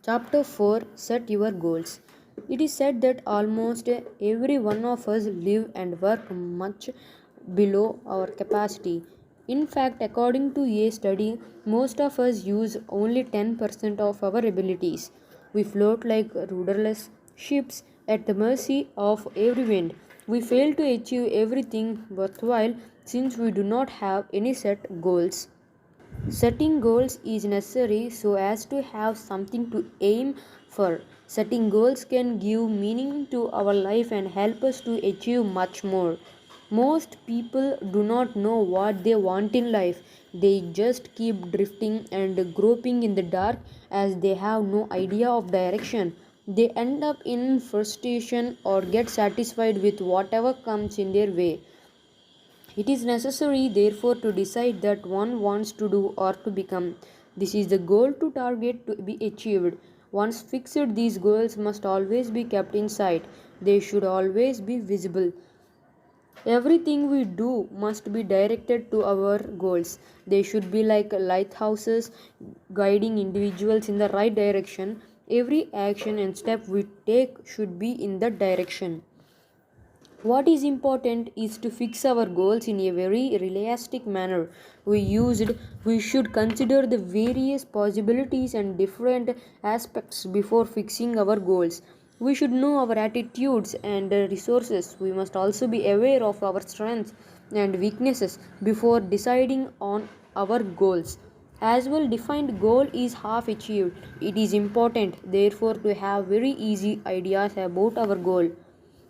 Chapter 4, Set Your Goals. It is said that almost every one of us live and work much below our capacity. In fact, according to a study, most of us use only 10% of our abilities. We float like rudderless ships at the mercy of every wind. We fail to achieve everything worthwhile since we do not have any set goals. Setting goals is necessary so as to have something to aim for. Setting goals can give meaning to our life and help us to achieve much more. Most people do not know what they want in life. They just keep drifting and groping in the dark as they have no idea of direction. They end up in frustration or get satisfied with whatever comes in their way. It is necessary, therefore, to decide that one wants to do or to become. This is the goal to target to be achieved. Once fixed, these goals must always be kept in sight. They should always be visible. Everything we do must be directed to our goals. They should be like lighthouses guiding individuals in the right direction. Every action and step we take should be in that direction. What is important is to fix our goals in a very realistic manner. We should consider the various possibilities and different aspects before fixing our goals. We should know our attitudes and resources. We must also be aware of our strengths and weaknesses before deciding on our goals. As well defined goal is half achieved. It is important therefore to have very easy ideas about our goal.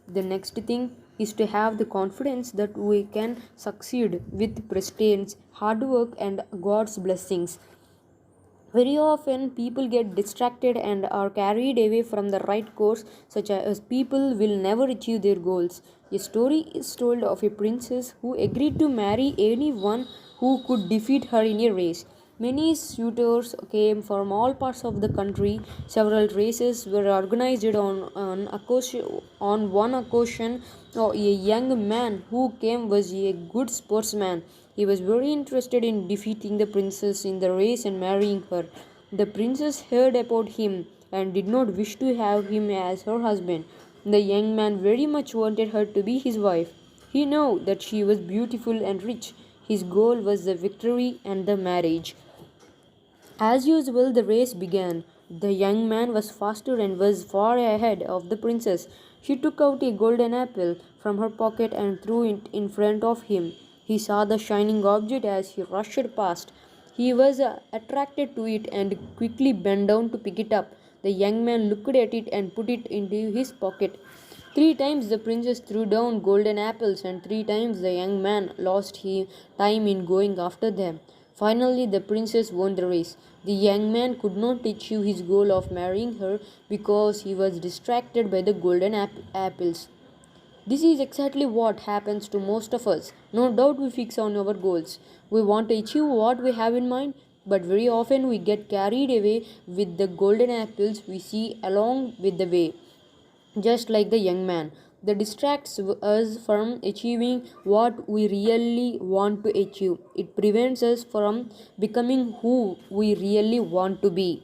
The next thing is to have the confidence that we can succeed with persistence, hard work, and God's blessings. Very often, people get distracted and are carried away from the right course, such as people will never achieve their goals. A story is told of a princess who agreed to marry anyone who could defeat her in a race. Many suitors came from all parts of the country. Several races were organized on one occasion. A young man who came was a good sportsman. He was very interested in defeating the princess in the race and marrying her. The princess heard about him and did not wish to have him as her husband. The young man very much wanted her to be his wife. He knew that she was beautiful and rich. His goal was the victory and the marriage. As usual, the race began. The young man was faster and was far ahead of the princess. She took out a golden apple from her pocket and threw it in front of him. He saw the shining object as he rushed past. He was attracted to it and quickly bent down to pick it up. The young man looked at it and put it into his pocket. 3 times the princess threw down golden apples, and 3 times the young man lost time in going after them. Finally, the princess won the race. The young man could not achieve his goal of marrying her because he was distracted by the golden apples. This is exactly what happens to most of us. No doubt we fix on our goals. We want to achieve what we have in mind, but very often we get carried away with the golden apples we see along with the way. Just like the young man, that distracts us from achieving what we really want to achieve. It prevents us from becoming who we really want to be.